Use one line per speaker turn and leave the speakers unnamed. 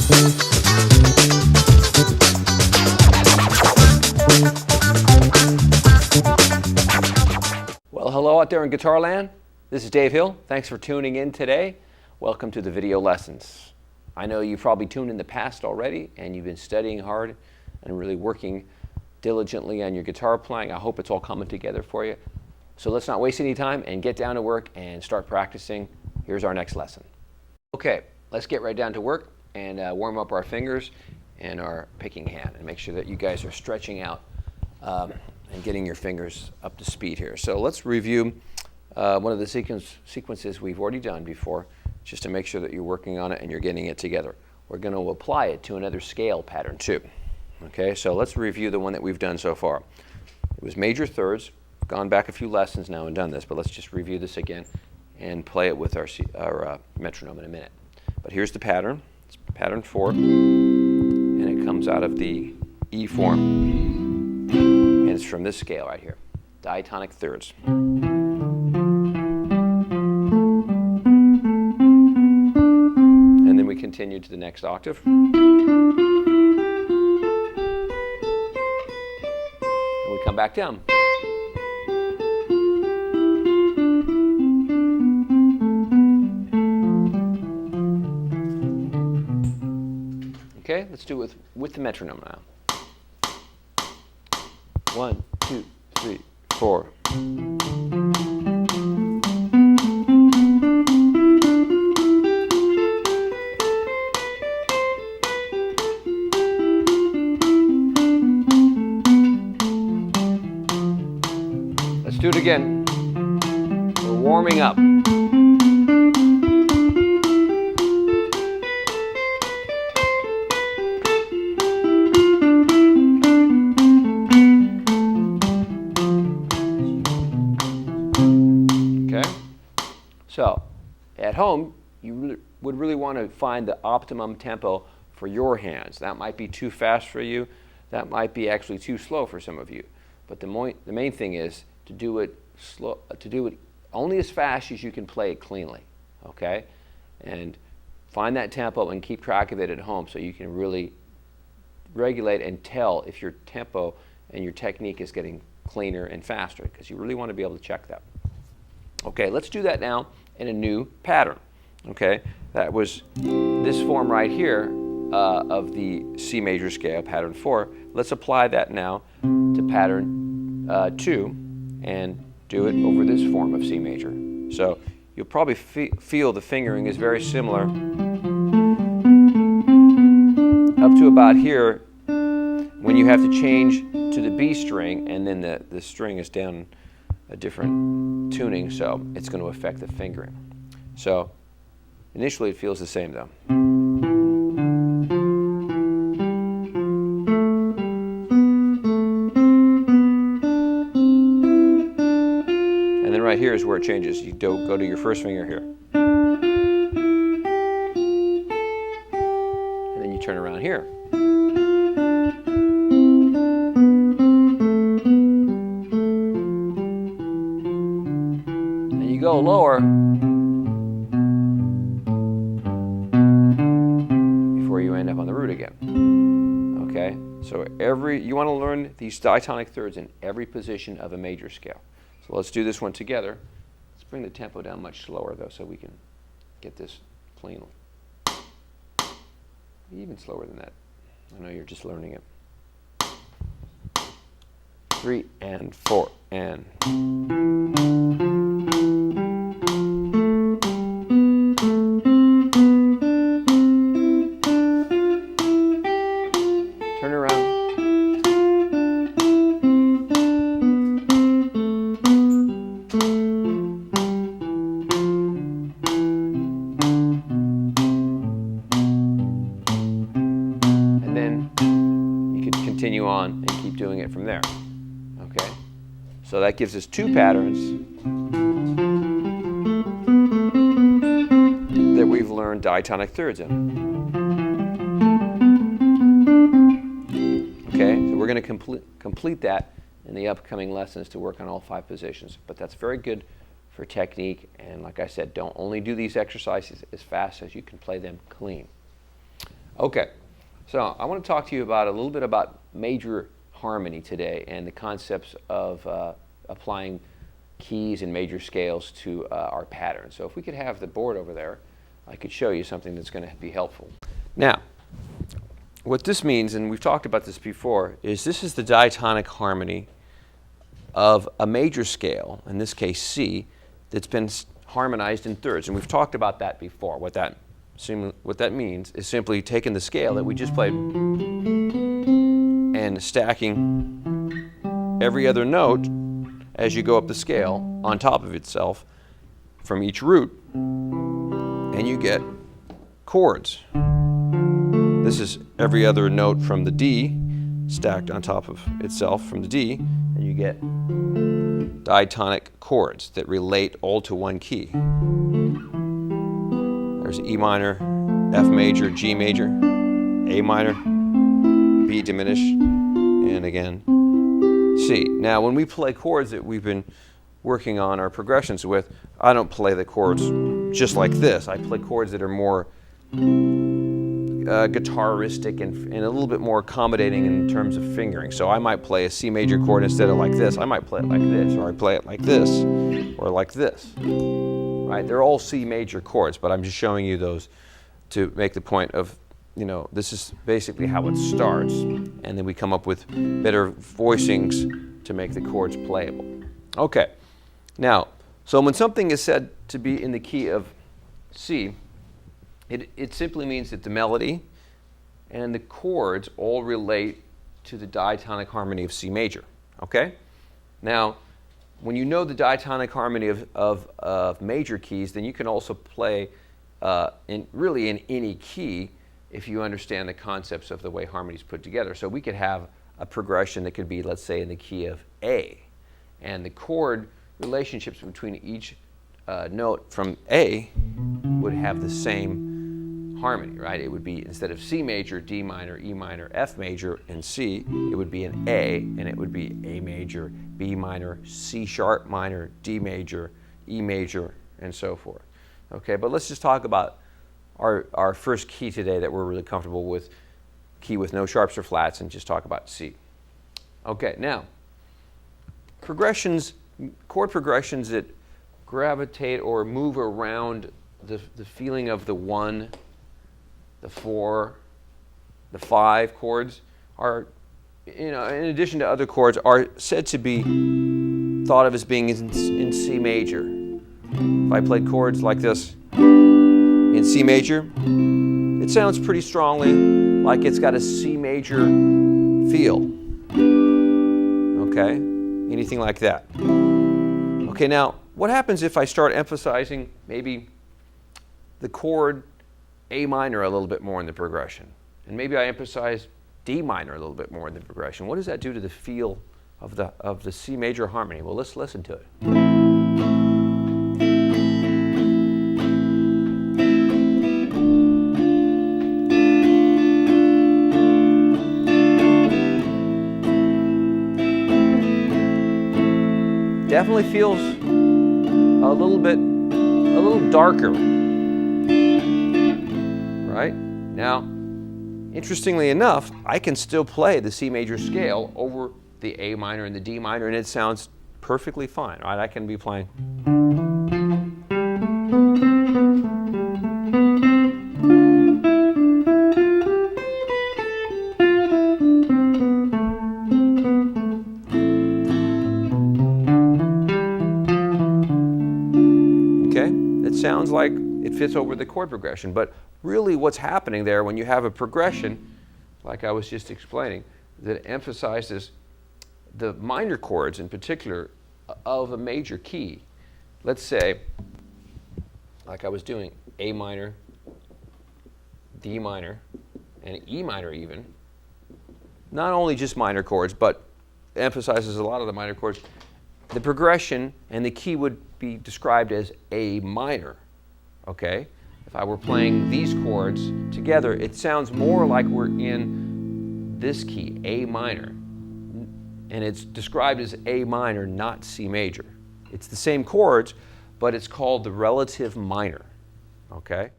Well, hello out there in Guitar Land. This is Dave Hill. Thanks for tuning in today. Welcome to the video lessons. I know you've probably tuned in the past already and you've been studying hard and really working diligently on your guitar playing. I hope it's all coming together for you. So let's not waste any time and get down to work and start practicing. Here's our next lesson. Okay, let's get right down to work and warm up our fingers and our picking hand and make sure that you guys are stretching out and getting your fingers up to speed here. So let's review one of the sequences we've already done before, just to make sure that you're working on it and you're getting it together. We're going to apply it to another scale pattern too. Okay, so let's review the one that we've done so far. It was major thirds. We've gone back a few lessons now and done this, but let's just review this again and play it with our metronome in a minute. But here's the pattern. It's pattern 4, and it comes out of the E form. And it's from this scale right here, diatonic thirds. And then we continue to the next octave. And we come back down. Okay, let's do it with the metronome now. 1, 2, 3, 4. Let's do it again. We're warming up. So, at home, you would really want to find the optimum tempo for your hands. That might be too fast for you. That might be actually too slow for some of you. But the main thing is to do it slow, to do it only as fast as you can play it cleanly. Okay, and find that tempo and keep track of it at home so you can really regulate and tell if your tempo and your technique is getting cleaner and faster, because you really want to be able to check that. Okay, let's do that now in a new pattern. Okay, that was this form right here of the C major scale, pattern 4. Let's apply that now to pattern 2 and do it over this form of C major. So you'll probably feel the fingering is very similar up to about here when you have to change to the B string, and then the string is down a different tuning, so it's going to affect the fingering. So initially it feels the same though. And then right here is where it changes. You go to your first finger here. And then you turn around here. You go lower before you end up on the root again. Okay, so you want to learn these diatonic thirds in every position of a major scale. So let's do this one together. Let's bring the tempo down much slower though, so we can get this clean. Even slower than that. I know you're just learning it. 3 and 4 and. Turn around. And then you can continue on and keep doing it from there. Okay? So that gives us 2 patterns that we've learned diatonic thirds in. Okay, so we're going to complete that in the upcoming lessons to work on all 5 positions. But that's very good for technique, and like I said, don't only do these exercises as fast as you can play them clean. Okay, so I want to talk to you about a little bit about major harmony today and the concepts of applying keys and major scales to our patterns. So if we could have the board over there, I could show you something that's going to be helpful. Now, what this means, and we've talked about this before, is this is the diatonic harmony of a major scale, in this case C, that's been harmonized in thirds. And we've talked about that before. What that means is simply taking the scale that we just played and stacking every other note as you go up the scale on top of itself from each root, and you get chords. This is every other note from the D stacked on top of itself from the D, and you get diatonic chords that relate all to one key. There's E minor, F major, G major, A minor, B diminished, and again, C. Now, when we play chords that we've been working on our progressions with, I don't play the chords just like this. I play chords that are more guitaristic and a little bit more accommodating in terms of fingering. So I might play a C major chord instead of like this. I might play it like this, or I play it like this, or like this. Right? They're all C major chords, but I'm just showing you those to make the point of, you know, this is basically how it starts, and then we come up with better voicings to make the chords playable. Okay. Now, so when something is said to be in the key of C, it simply means that the melody and the chords all relate to the diatonic harmony of C major. Okay? Now, when you know the diatonic harmony of major keys, then you can also play really in any key if you understand the concepts of the way harmony is put together. So we could have a progression that could be, let's say, in the key of A, and the chord relationships between each note from A would have the same harmony, right? It would be, instead of C major, D minor, E minor, F major, and C, it would be an A, and it would be A major, B minor, C sharp minor, D major, E major, and so forth. Okay, but let's just talk about our first key today that we're really comfortable with, key with no sharps or flats, and just talk about C. Okay, now, chord progressions that gravitate or move around the feeling of the 1, the 4, the 5 chords are, you know, in addition to other chords, are said to be thought of as being in C major. If I played chords like this in C major, it sounds pretty strongly like it's got a C major feel. Okay? Anything like that. Okay, now, what happens if I start emphasizing maybe the chord A minor a little bit more in the progression? And maybe I emphasize D minor a little bit more in the progression. What does that do to the feel of the C major harmony? Well, let's listen to it. Definitely feels a little darker. Right? Now, interestingly enough, I can still play the C major scale over the A minor and the D minor, and it sounds perfectly fine. Right? I can be playing. Okay? It sounds like it fits over the chord progression, but really what's happening there when you have a progression, like I was just explaining, that emphasizes the minor chords in particular of a major key. Let's say, like I was doing, A minor, D minor, and E minor even. Not only just minor chords, but emphasizes a lot of the minor chords. The progression and the key would be described as A minor. Okay? If I were playing these chords together, it sounds more like we're in this key, A minor. And it's described as A minor, not C major. It's the same chords, but it's called the relative minor. Okay?